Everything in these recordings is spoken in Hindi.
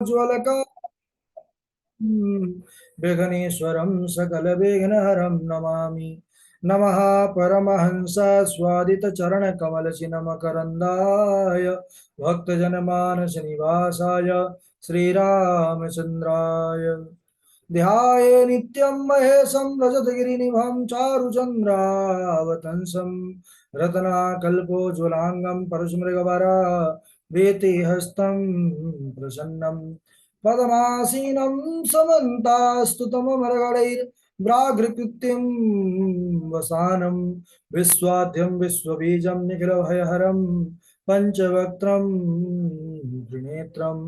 ज्वलका विघ्नेश्वरं सकलविघ्नहरं नमामि। नमः परमहंस स्वादितचरणकमलचिन्मकरन्दाय भक्तजनमानस निवासाय श्रीरामचन्द्राय। ध्याये नित्यं महेशं रजतगिरिनिभं चारुचन्द्रावतंसं रत्नाकल्पोज्ज्वलाङ्गं परशुमृगवरा भीतिहस्तं प्रसन्नं पद्मासीनं समन्तास्तुतममरगणैर्व्राघ्रकृत्यं वसानं विश्वाद्यं विश्वबीजं निखिलभयहरं पञ्चवक्त्रं त्रिनेत्रं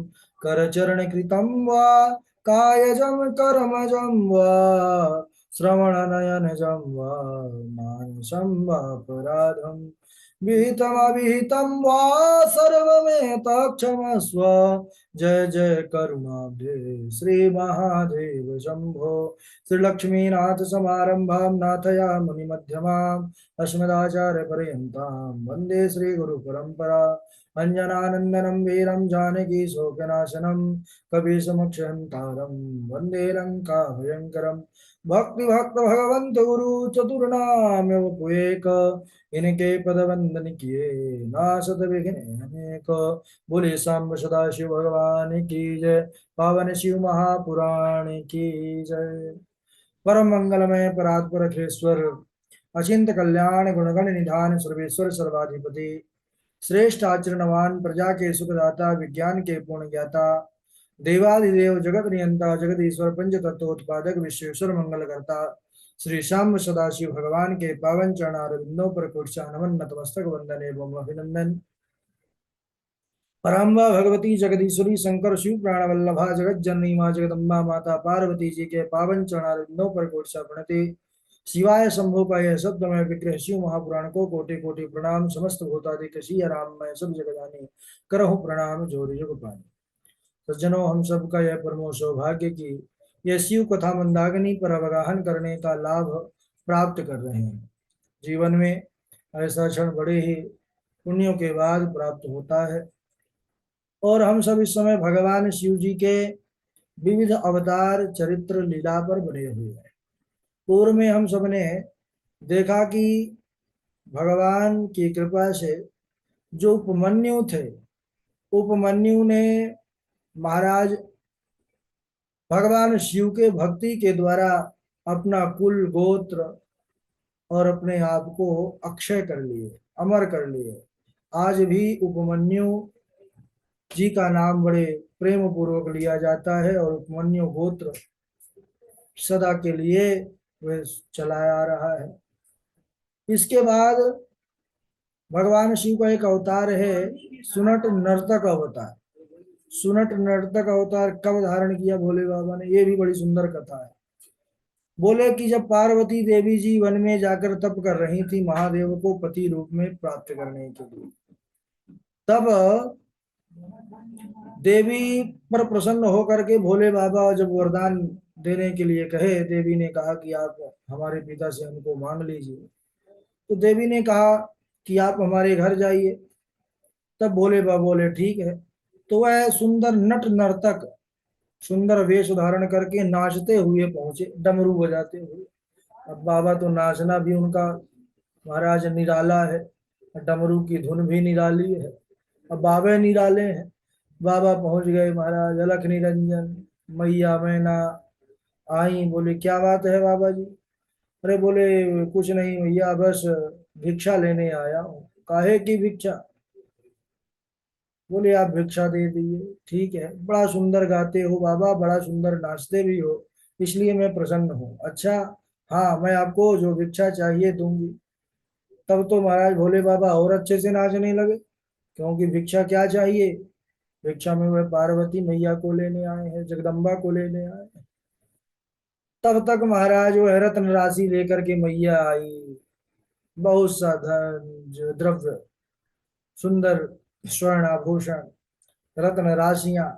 करचरणकृतं वा कायजं कर्मजं वा श्रवणनयनजं वा मानसं वापराधं विहितमविहितं वा सर्वमेतत्क्षमस्व। जय जय करुणाब्धे श्री महादेव शंभो। श्रीलक्ष्मीनाथ समारंभां नाथयामुनिमध्यमाम् अस्मदाचार्यपर्यन्तां वन्दे श्रीगुरुपरम्परा। अञ्जनानन्दनं वीरं जानकी शोकनाशनं कपीशमक्षहन्तारं वन्दे लङ्काभयङ्करम्। भक्ति भक्त भगवंत गुरु चतुर्नाम्यवपुएक इनके पद वंदन किए नासत विघ्न अनेक। बोले सांब सदाशिव भगवान की जय। पावन शिव महापुराण की जय। परम मंगलमय परात्पर अखिलेश्वर अचिंत कल्याण गुणगण निधान सर्वेश्वर सर्वाधिपति श्रेष्ठ आचरणवान प्रजा के सुखदाता विज्ञान के पूर्ण ज्ञाता देवादिदेव जगत नियंता जगत ईश्वर पंच तत्वोत्पादक विश्वेश्वर मंगल करता श्री श्याम सदाशिव भगवान के पावन चरणारविंदों पर कुर्चा नमन नतमस्तक वंदन एवं अभिनंदन। पराम्बा भगवती जगदीश्वरी शंकर शिव प्राण वल्लभा जगत जननी माँ जगदम्बा माता पार्वती जी के पावन चरणारविंदों पर कुर्चा प्रणति। शिवाय शंभु का यह शब्दमय विग्रह शिव महापुराण को कोटि कोटि प्रणाम। समस्त भूतादिक सिया राम मैं सब जगदानी करहु प्रणाम जोर युग पानी। सज्जनों, हम सबका यह परमो सौभाग्य की यह शिव कथा मंदाकिनी पर अवगाहन करने का लाभ प्राप्त कर रहे हैं। जीवन में ऐसा क्षण बड़े ही पुण्यों के बाद प्राप्त होता है और हम सब इस समय भगवान शिव जी के विविध अवतार चरित्र लीला पर बने हुए हैं। पूर्व में हम सब ने देखा कि भगवान की कृपा से जो उपमन्यु थे, उपमन्यु ने महाराज भगवान शिव के भक्ति के द्वारा अपना कुल गोत्र और अपने आप को अक्षय कर लिए, अमर कर लिए। आज भी उपमन्यु जी का नाम बड़े प्रेम पूर्वक लिया जाता है और उपमन्यु गोत्र सदा के लिए वह चलाया आ रहा है। इसके बाद भगवान शिव का एक अवतार है सुनट नर्तक अवतार। सुनट नर्तक अवतार कब धारण किया भोले बाबा ने, ये भी बड़ी सुंदर कथा है। बोले कि जब पार्वती देवी जी वन में जाकर तप कर रही थी महादेव को पति रूप में प्राप्त करने के लिए, तब देवी पर प्रसन्न होकर के भोले बाबा जब वरदान देने के लिए कहे, देवी ने कहा कि आप हमारे पिता से हमको मांग लीजिए। तो देवी ने कहा कि आप हमारे घर जाइए। तब भोले बाबा बोले ठीक है। तो वह सुंदर नट नर्तक सुंदर वेश धारण करके नाचते हुए पहुंचे, डमरू बजाते हुए। अब बाबा तो नाचना भी उनका महाराज निराला है, डमरू की धुन भी निराली है। अब बाबा निराले हैं। बाबा पहुंच गए महाराज, अलख निरंजन मैया मैना आई। बोले क्या बात है बाबा जी? अरे बोले कुछ नहीं भैया, बस भिक्षा लेने आया हूँ। काहे की भिक्षा? बोले आप भिक्षा दे दीजिए। ठीक है, बड़ा सुंदर गाते हो बाबा, बड़ा सुंदर नाचते भी हो, इसलिए मैं प्रसन्न हूँ। अच्छा हाँ, मैं आपको जो भिक्षा चाहिए दूंगी। तब तो महाराज भोले बाबा और अच्छे से नाचने लगे, क्योंकि भिक्षा क्या चाहिए? भिक्षा में वह पार्वती मैया को लेने आए हैं, जगदम्बा को लेने आए हैं। तब तक महाराज वह रत्न राशि लेकर के मैया आई, बहुत सा धन द्रव्य, सुंदर स्वर्ण आभूषण, रत्न राशियां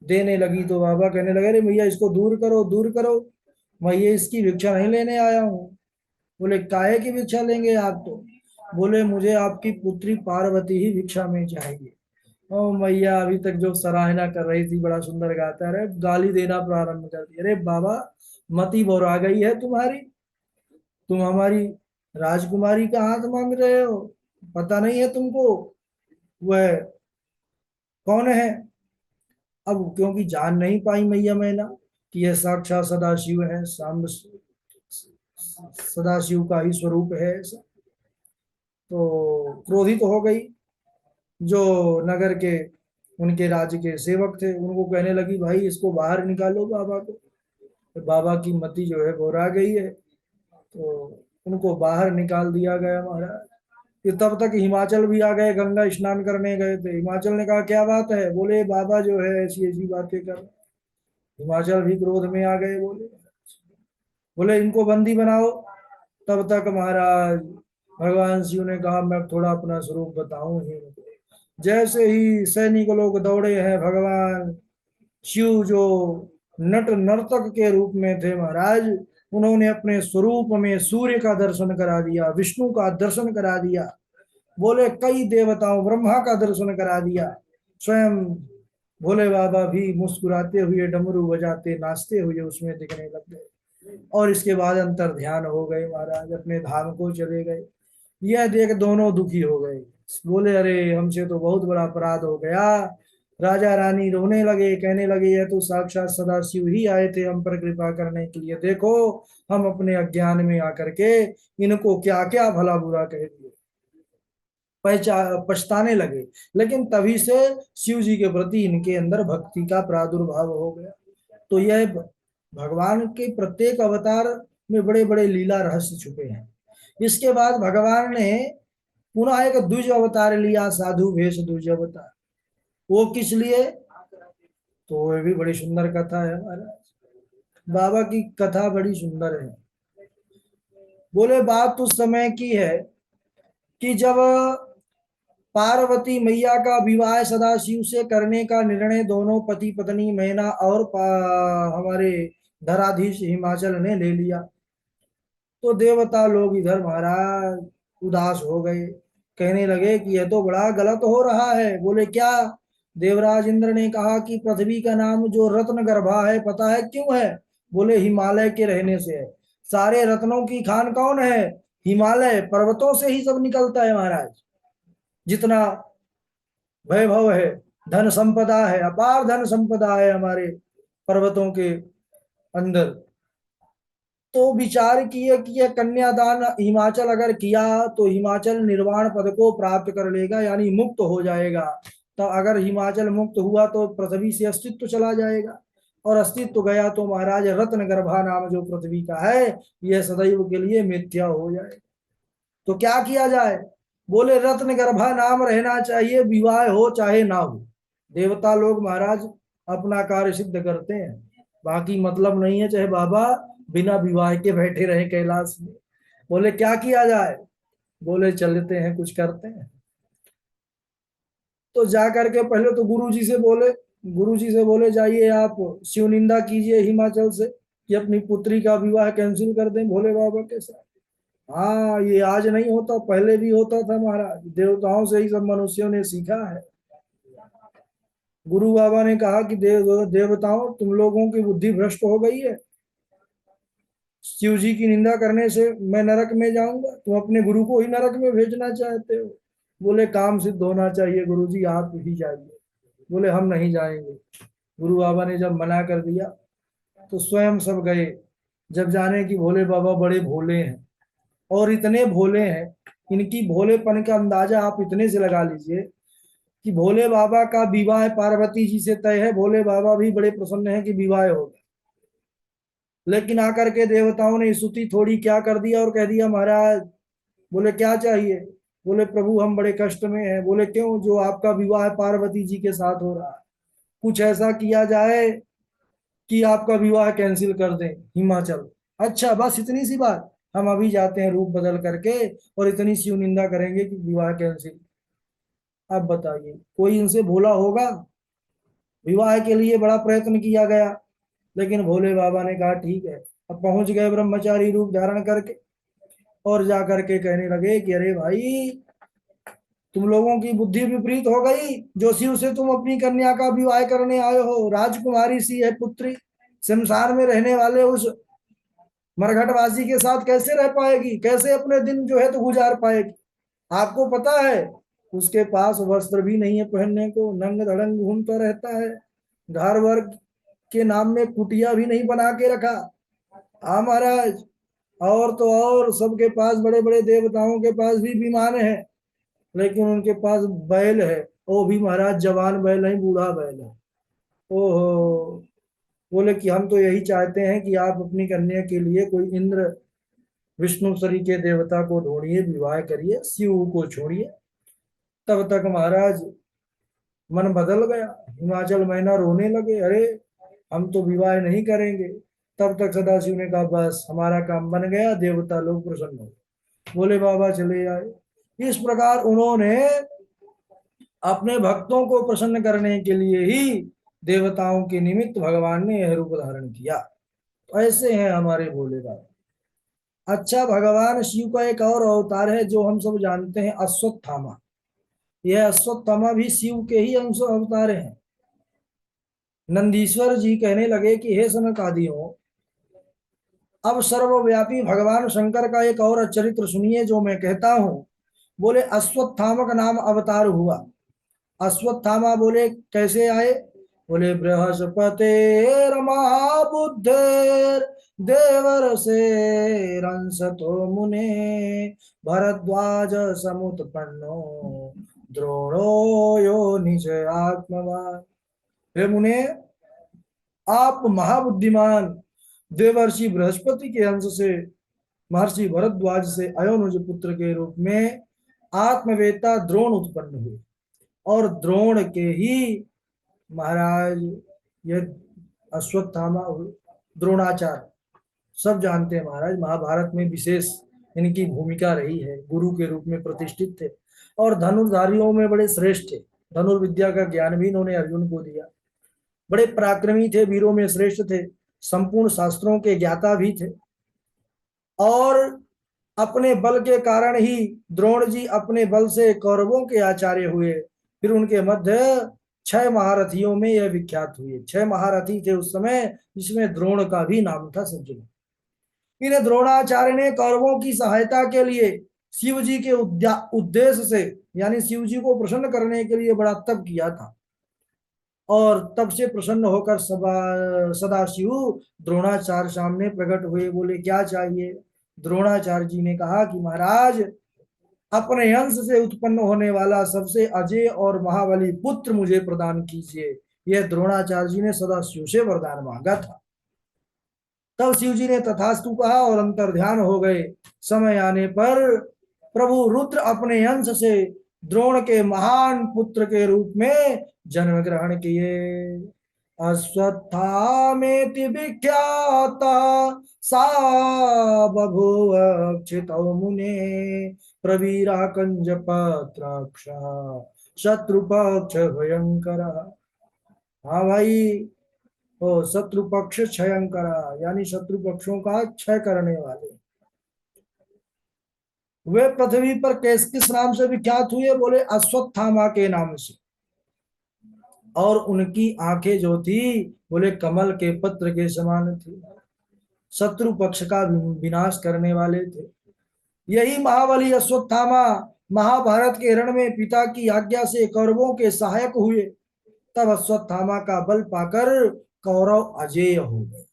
देने लगी। तो बाबा कहने लगे अरे मैया इसको दूर करो, दूर करो, मैं ये इसकी भिक्षा नहीं लेने आया हूँ। बोले काहे की भिक्षा लेंगे आप तो? बोले मुझे आपकी पुत्री पार्वती ही भिक्षा में चाहिए। ओ मैया अभी तक जो सराहना कर रही थी, बड़ा सुंदर गाता है, अरे गाली देना प्रारंभ कर दी। अरे बाबा, मति भौरा गई है तुम्हारी। तुम हमारी राजकुमारी का हाथ मांग रहे हो, पता नहीं है तुमको वह कौन है। अब क्योंकि जान नहीं पाई मैया मैना कि यह साक्षात सदाशिव है, साम्ब सदाशिव का ही स्वरूप है ऐसा, तो क्रोधित हो गई। जो नगर के उनके राज्य के सेवक थे उनको कहने लगी, भाई इसको बाहर निकालो बाबा को। तो बाबा की मति जो है घोरा गई है, तो उनको बाहर निकाल दिया गया महाराज। कि तब तक हिमाचल भी आ गए, गंगा स्नान करने गए थे। हिमाचल ने कहा क्या बात है, बोले बाबा जो है ऐसी ऐसी बातें कर। हिमाचल भी क्रोध में आ गए, बोले बोले इनको बंदी बनाओ। तब तक महाराज भगवान शिव ने कहा मैं थोड़ा अपना स्वरूप बताऊं ही इनको। जैसे ही सैनिक लोग दौड़े हैं, भगवान शिव जो नट नर्तक के रूप में थे महाराज, उन्होंने अपने स्वरूप में सूर्य का दर्शन करा दिया, विष्णु का दर्शन करा दिया, बोले कई देवताओं ब्रह्मा का दर्शन करा दिया। स्वयं भोले बाबा भी मुस्कुराते हुए डमरू बजाते नाचते हुए उसमें दिखने लग गए। और इसके बाद अंतर ध्यान हो गए महाराज, अपने धाम को चले गए। यह देख दोनों दुखी हो गए, बोले अरे हमसे तो बहुत बड़ा अपराध हो गया। राजा रानी रोने लगे, कहने लगे यह तो साक्षात सदाशिव ही आए थे हम पर कृपा करने के लिए, देखो हम अपने अज्ञान में आकर के इनको क्या क्या भला बुरा कह दिए। पछताने लगे। लेकिन तभी से शिव जी के प्रति इनके अंदर भक्ति का प्रादुर्भाव हो गया। तो यह भगवान के प्रत्येक अवतार में बड़े बड़े लीला रहस्य छुपे हैं। इसके बाद भगवान ने पुनः एक द्विज अवतार लिया, साधु वेश द्विज अवतार। वो किस लिए, तो वो भी बड़ी सुंदर कथा है महाराज। बाबा की कथा बड़ी सुंदर है। बोले बात उस समय की है कि जब पार्वती मैया का विवाह सदाशिव से करने का निर्णय दोनों पति पत्नी मैना और हमारे धराधीश हिमाचल ने ले लिया, तो देवता लोग इधर महाराज उदास हो गए। कहने लगे कि यह तो बड़ा गलत हो रहा है। बोले क्या, देवराज इंद्र ने कहा कि पृथ्वी का नाम जो रत्न गर्भा है, पता है क्यों है। बोले हिमालय के रहने से है। सारे रत्नों की खान कौन है, हिमालय, पर्वतों से ही सब निकलता है महाराज। जितना वैभव है, धन संपदा है, अपार धन संपदा है हमारे पर्वतों के अंदर। तो विचार किए कि यह कन्यादान हिमाचल अगर किया तो हिमाचल निर्वाण पद को प्राप्त कर लेगा, यानी मुक्त हो जाएगा। तो अगर हिमाचल मुक्त हुआ तो पृथ्वी से अस्तित्व चला जाएगा, और अस्तित्व गया तो महाराज रत्न गर्भा नाम जो पृथ्वी का है यह सदैव के लिए मिथ्या हो जाए। तो क्या किया जाए। बोले रत्न गर्भा नाम रहना चाहिए, विवाह हो चाहे ना हो। देवता लोग महाराज अपना कार्य सिद्ध करते हैं, बाकी मतलब नहीं है चाहे बाबा बिना विवाह के बैठे रहे कैलाश में। बोले क्या किया जाए। बोले चलते हैं कुछ करते हैं। तो जा करके पहले तो गुरु जी से बोले जाइए आप शिव निंदा कीजिए हिमाचल से कि अपनी पुत्री का विवाह कैंसिल कर दें भोले बाबा के साथ। हाँ, ये आज नहीं होता, पहले भी होता था महाराज, देवताओं से ही सब मनुष्यों ने सीखा है। गुरु बाबा ने कहा कि देवताओं तुम लोगों की बुद्धि भ्रष्ट हो गई है, शिव जी की निंदा करने से मैं नरक में जाऊंगा, तुम अपने गुरु को ही नरक में भेजना चाहते हो। बोले काम सिद्ध होना चाहिए गुरु जी, आप ही जाइए। बोले हम नहीं जाएंगे। गुरु बाबा ने जब मना कर दिया तो स्वयं सब गए। जब जाने कि भोले बाबा बड़े भोले हैं, और इतने भोले हैं, इनकी भोलेपन का अंदाजा आप इतने से लगा लीजिए कि भोले बाबा का विवाह पार्वती जी से तय है। भोले बाबा भी बड़े प्रसन्न हैं कि विवाह होगा। लेकिन आकर के देवताओं ने स्तुति थोड़ी क्या कर दिया और कह दिया महाराज। बोले क्या चाहिए। बोले प्रभु हम बड़े कष्ट में हैं। बोले क्यों, जो आपका विवाह पार्वती जी के साथ हो रहा है, कुछ ऐसा किया जाए कि आपका विवाह कैंसिल कर दें हिमाचल। अच्छा बस इतनी सी बात, हम अभी जाते हैं रूप बदल करके और इतनी सी निंदा करेंगे कि विवाह कैंसिल। अब बताइए कोई इनसे भोला होगा। विवाह के लिए बड़ा प्रयत्न किया गया, लेकिन भोले बाबा ने कहा ठीक है। अब पहुंच गए ब्रह्मचारी रूप धारण करके और जा करके कहने लगे कि अरे भाई तुम लोगों की बुद्धि विपरीत हो गई। जो शिव से तुम अपनी कन्या का विवाह करने आए हो, राजकुमारी सी है पुत्री, संसार में रहने वाले उस मरघटवासी के साथ कैसे रह पाएगी, कैसे अपने दिन जो है तो गुजार पाएगी। आपको पता है उसके पास वस्त्र भी नहीं है पहनने को, नंग धड़ंग घूमता रहता है। घर वर्ग के नाम में कुटिया भी नहीं बना के रखा। हाँ महाराज, और तो और सबके पास, बड़े बड़े देवताओं के पास भी विमान है, लेकिन उनके पास बैल है, वो भी महाराज जवान बैल नहीं, बूढ़ा बैल है। ओहो। बोले कि हम तो यही चाहते हैं कि आप अपनी कन्या के लिए कोई इंद्र विष्णु सरी के देवता को ढूंढिए, विवाह करिए, शिव को छोड़िए। तब तक महाराज मन बदल गया। हिमाचल मैना रोने लगे, अरे हम तो विवाह नहीं करेंगे। तब तक सदाशिव ने कहा बस हमारा काम बन गया, देवता लोग प्रसन्न हो, बोले बाबा चले आए। इस प्रकार उन्होंने अपने भक्तों को प्रसन्न करने के लिए ही देवताओं के निमित्त भगवान ने यह रूप धारण किया। ऐसे हैं हमारे भोले बाबा। अच्छा, भगवान शिव का एक और अवतार है जो हम सब जानते हैं, अश्वत्थामा। यह अश्वत्थामा भी शिव के ही अंश अवतार हैं। नंदीश्वर जी कहने लगे कि हे सनकादियों, अब सर्वव्यापी भगवान शंकर का एक और चरित्र सुनिए जो मैं कहता हूं। बोले अश्वत्थामा का नाम अवतार हुआ। अश्वत्थामा बोले कैसे आए? बोले बृहस्पते महाबुद्धेर देवर से रंसतो मुने भरद्वाज समुत्पन्नो द्रोणो यो निज आत्मवान। हे मुने, आप महाबुद्धिमान देवर्षि बृहस्पति के अंश से महर्षि भरद्वाज से अयोनुज पुत्र के रूप में आत्मवेता द्रोण उत्पन्न हुए, और द्रोण के ही महाराज ये अश्वत्थामा द्रोणाचार्य सब जानते हैं महाराज। महाभारत में विशेष इनकी भूमिका रही है, गुरु के रूप में प्रतिष्ठित थे और धनुर्धारियों में बड़े श्रेष्ठ थे। धनुर्विद्या का ज्ञान भी इन्होंने अर्जुन को दिया। बड़े पराक्रमी थे, वीरों में श्रेष्ठ थे, संपूर्ण शास्त्रों के ज्ञाता भी थे। और अपने बल के कारण ही द्रोण जी अपने बल से कौरवों के आचार्य हुए। फिर उनके मध्य 6 महारथियों में यह विख्यात हुए। 6 महारथी थे उस समय, जिसमें द्रोण का भी नाम था सज्जन। इन द्रोणाचार्य ने कौरवों की सहायता के लिए शिव जी के उद्देश्य से, यानी शिव जी को प्रसन्न करने के लिए बड़ा तप किया था। और तब से प्रसन्न होकर सदाशिव द्रोणाचार्य सामने प्रकट हुए। बोले क्या चाहिए? द्रोणाचार्य जी ने कहा कि महाराज, अपने अंश से उत्पन्न होने वाला सबसे अजय और महाबली पुत्र मुझे प्रदान कीजिए। यह द्रोणाचार्य जी ने सदाशिव से वरदान मांगा था। तब शिव जी ने तथास्तु कहा और अंतर्ध्यान हो गए। समय आने पर प्रभु रुद्र अपने अंश से द्रोण के महान पुत्र के रूप में जन्म ग्रहण किए। अश्वत्थामेति विख्याता सा बभूव क्षितौ मुने प्रवीरा कंज पत्राक्ष शत्रुपक्ष भयंकर। हाँ भाई, तो शत्रु पक्ष क्षयंकरा, यानी शत्रु पक्षों का क्षय करने वाले। वे पृथ्वी पर किस नाम से विख्यात हुए? बोले अश्वत्थामा के नाम से। और उनकी आंखें जो थी, बोले कमल के पत्र के समान थी, शत्रु पक्ष का विनाश करने वाले थे। यही महाबली अश्वत्थामा महाभारत के रण में पिता की आज्ञा से कौरवों के सहायक हुए। तब अश्वत्थामा का बल पाकर कौरव अजेय हो गए।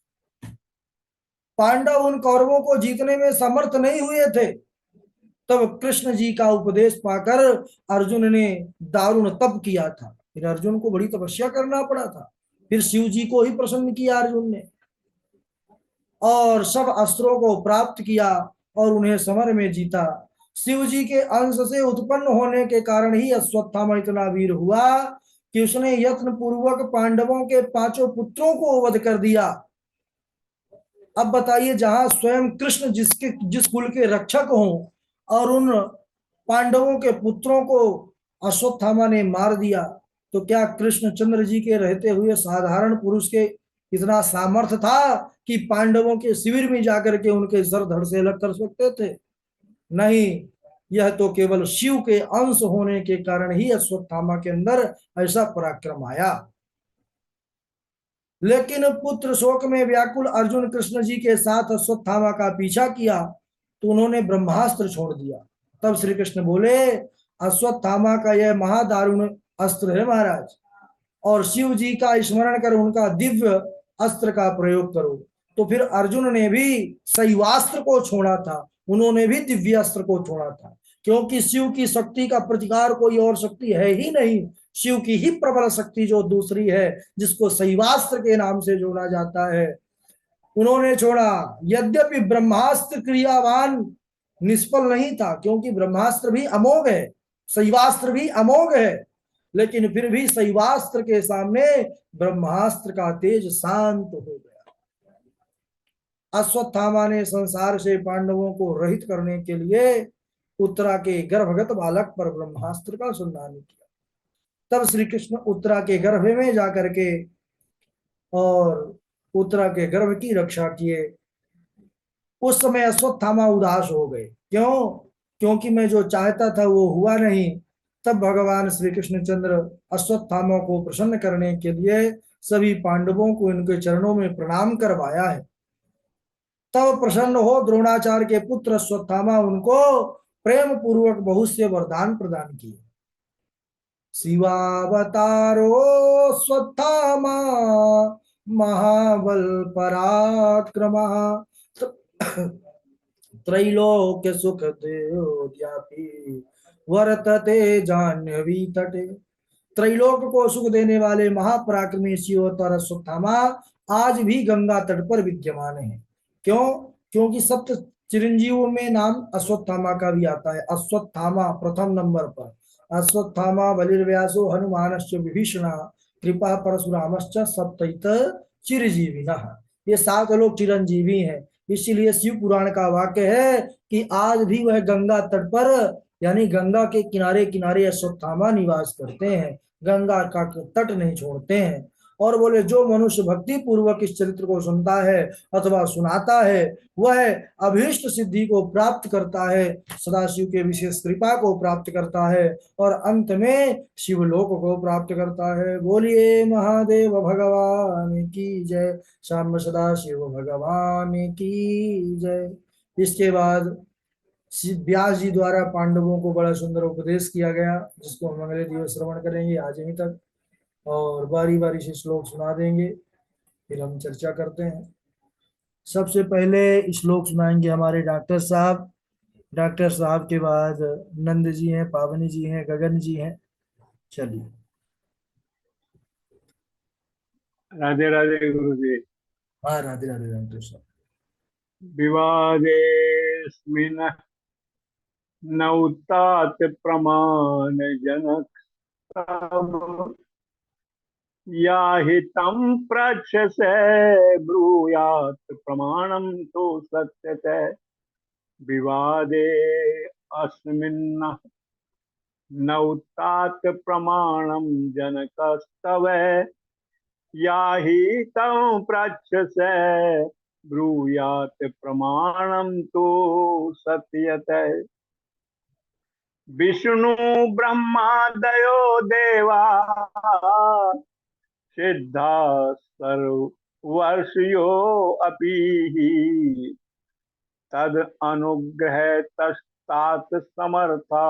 पांडव उन कौरवों को जीतने में समर्थ नहीं हुए थे। तब कृष्ण जी का उपदेश पाकर अर्जुन ने दारुण तप किया था। फिर अर्जुन को बड़ी तपस्या करना पड़ा था। फिर शिव जी को ही प्रसन्न किया अर्जुन ने, और सब अस्त्रों को प्राप्त किया और उन्हें समर में जीता। शिव जी के अंश से उत्पन्न होने के कारण ही अश्वत्थामा इतना वीर हुआ कि उसने यत्न पूर्वक पांडवों के 5 पुत्रों को वध कर दिया। अब बताइए, जहां स्वयं कृष्ण जिस कुल के रक्षक हों और उन पांडवों के पुत्रों को अश्वत्थामा ने मार दिया, तो क्या कृष्णचंद्र जी के रहते हुए साधारण पुरुष के इतना सामर्थ्य था कि पांडवों के शिविर में जाकर के उनके सर धड़ से अलग कर सकते थे? नहीं। यह तो केवल शिव के अंश होने के कारण ही अश्वत्थामा के अंदर ऐसा पराक्रम आया। लेकिन पुत्र शोक में व्याकुल अर्जुन कृष्ण जी के साथ अश्वत्थामा का पीछा किया तो उन्होंने ब्रह्मास्त्र छोड़ दिया। तब श्री कृष्ण बोले, अश्वत्थामा का यह महादारुण अस्त्र है महाराज, और शिव जी का स्मरण कर उनका दिव्य अस्त्र का प्रयोग करो। तो फिर अर्जुन ने भी शैवास्त्र को छोड़ा था, उन्होंने भी दिव्य अस्त्र को छोड़ा था, क्योंकि शिव की शक्ति का प्रतिकार कोई और शक्ति है ही नहीं। शिव की ही प्रबल शक्ति जो दूसरी है, जिसको शैवास्त्र के नाम से जोड़ा जाता है, उन्होंने छोड़ा। यद्यपि ब्रह्मास्त्र क्रियावान निष्फल नहीं था, क्योंकि ब्रह्मास्त्र भी अमोघ है, शैवास्त्र भी अमोघ है, लेकिन फिर भी शैवास्त्र के सामने ब्रह्मास्त्र का तेज शांत हो गया। अश्वत्थामा ने संसार से पांडवों को रहित करने के लिए उत्तरा के गर्भगत बालक पर ब्रह्मास्त्र का संधान किया। तब श्री कृष्ण उत्तरा के गर्भ में जाकर के और उत्तरा के गर्भ की रक्षा किए। उस समय अश्वत्थामा उदास हो गए। क्यों? क्योंकि मैं जो चाहता था वो हुआ नहीं। तब भगवान श्री कृष्णचंद्र अश्वत्थामा को प्रसन्न करने के लिए सभी पांडवों को इनके चरणों में प्रणाम करवाया है। तब प्रसन्न हो द्रोणाचार्य के पुत्र अश्वत्थामा उनको प्रेम पूर्वक बहुत से वरदान प्रदान किए। शिवावतारो अश्वत्थामा महाबल पराक्रमः त्रैलोक्य सुख देव्यापी वर्तते जाह्नवी तटे। त्रैलोक को सुख देने वाले महापराक्रमी शिवोत्तर अश्वत्थामा आज भी गंगा तट पर विद्यमान है। क्यों? क्योंकि सप्त चिरंजीवों में नाम अश्वत्थामा का भी आता है। अश्वत्थामा प्रथम नंबर पर, अश्वत्थामा बलिर्व्यासो हनुमानश्च विभीषण कृपा परशुरामश्च सप्तैत चिरजीविनः। ये 7 लोग चिरंजीवी हैं। इसीलिए शिव पुराण का वाक्य है कि आज भी वह गंगा तट पर, यानी गंगा के किनारे किनारे अश्वत्थामा निवास करते हैं, गंगा का तट नहीं छोड़ते हैं। और बोले, जो मनुष्य भक्ति पूर्वक इस चरित्र को सुनता है अथवा सुनाता है, वह अभीष्ट सिद्धि को प्राप्त करता है, सदाशिव के विशेष कृपा को प्राप्त करता है, और अंत में शिवलोक को प्राप्त करता है। बोलिए महादेव भगवान की जय, श्याम सदा शिव भगवान की जय। इसके बाद व्यास जी द्वारा पांडवों को बड़ा सुंदर उपदेश किया गया, जिसको हम अगले दिवस श्रवण करेंगे आज ही तक, और बारी बारी से श्लोक सुना देंगे, फिर हम चर्चा करते हैं। सबसे पहले श्लोक सुनाएंगे हमारे डॉक्टर साहब। डॉक्टर साहब के बाद नंद जी हैं, पावनी जी हैं, गगन जी हैं। चलिए। राधे राधे गुरु जी। हाँ, राधे राधे डॉक्टर साहब। विवादेस्मिन् नौतात प्रमाण जनक सब, या हितं प्रक्षसे ब्रूयात् प्रमाणं तु सत्यते। विवादे अस्मिन् नौतात प्रमाणं जनकस्तव, या हितं प्रक्षसे ब्रूयात् प्रमाणं तु सत्यते। विष्णु ब्रह्मादयो देवा सिद्धा सर्वर्षयो अपि तद अनुग्रह तस्तात समर्था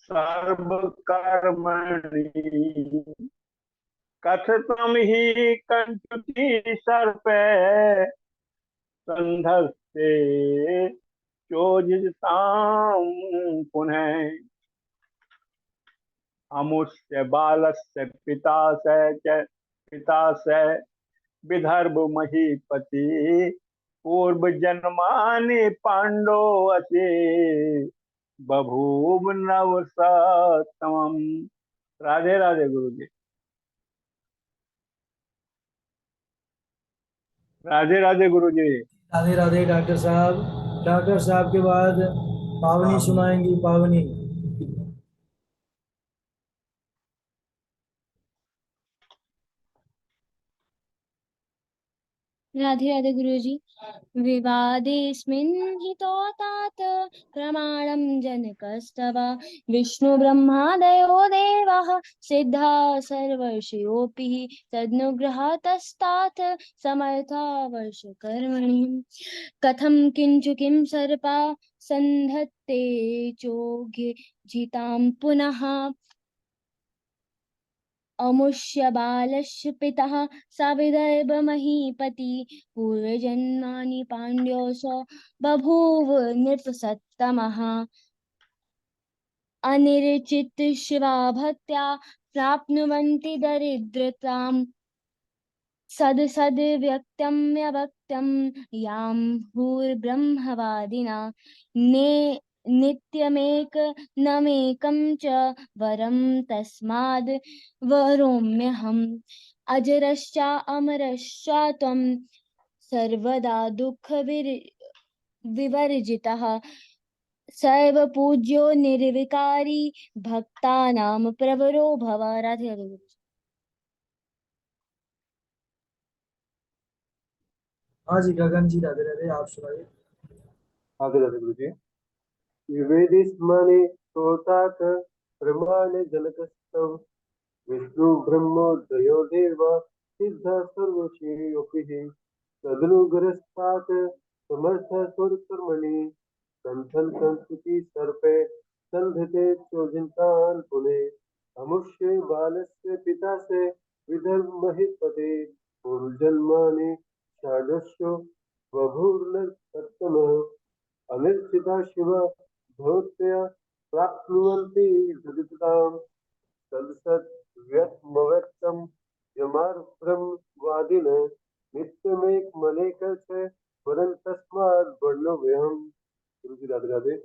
सर्व कर्मणि। कथतम ही कंचुकी सर्पे संधस्ते चोजितां पुनः। अमुष्य बालस्य पिता से विदर्भ महीपति, पूर्व जन्मानि पांडो असे बभूव नवसतमम्। राधे राधे गुरु जी। राधे राधे गुरु जी। राधे राधे डॉक्टर साहब। डॉक्टर साहब के बाद पावनी सुनाएंगी, पावनी। राधे राधे गुरुजी। विवादेऽस्मिन् हितोतात प्रमाणं जनकस्तव विष्णु ब्रह्मादयो देवाः सिद्धा सर्वर्षयोऽपि तदनुग्रहातस्तात् समर्था वर्षकर्मणि कथं किंचु किं सर्पा सन्धत्ते चोघे जितां पुनः अमुष्य बालस्य पितः सविदर्भ महीपति पूर्वजन्मानि पाण्ड्योऽस बभूव नृपसत्तमः अनिर्चित शिवा भक्त्या प्राप्नुवन्ति दरिद्रताम् सद्व्यक्त्यम् यां भूर्ब्रह्मवादिना ने नित्यमेक नमेकं च वरं तस्माद् वरोम्यहम् अजरश्च अमरश्च त्वं सर्वदा विवर्जितः सर्वपूज्यो निर्विकारी भक्तानां प्रवरो भव। राधे राधे। हाँ जी गगन जी, राधे राधे, आप सुनाइए। आगे राधे गुरु जी। विवेदिस्मने श्रोतात प्रमाणे जनकस्तव विष्णु ब्रह्मोदयो देव सिद्ध सर्वश्रेयोपिः तदनुग्रस्तात् समर्थ स्वकर्मणि संथन संस्कृति सर्पे संधते चोजितान् पुने अमुष्ये बालस्य पिता से विदर्भ महिपते पूर्वजन्मानि षाडशो बभूर्नर्तमः अनिर्चिता शिव भवत्या प्राप्नुवन्ति दुरिताम् तदसद्व्यक्तमव्यक्तं यमार्ब्रह्मवादिन नित्यमेकमनेकस्य वरं तस्माद् वर्णव्यहम्। गुरु जी राधे राधे।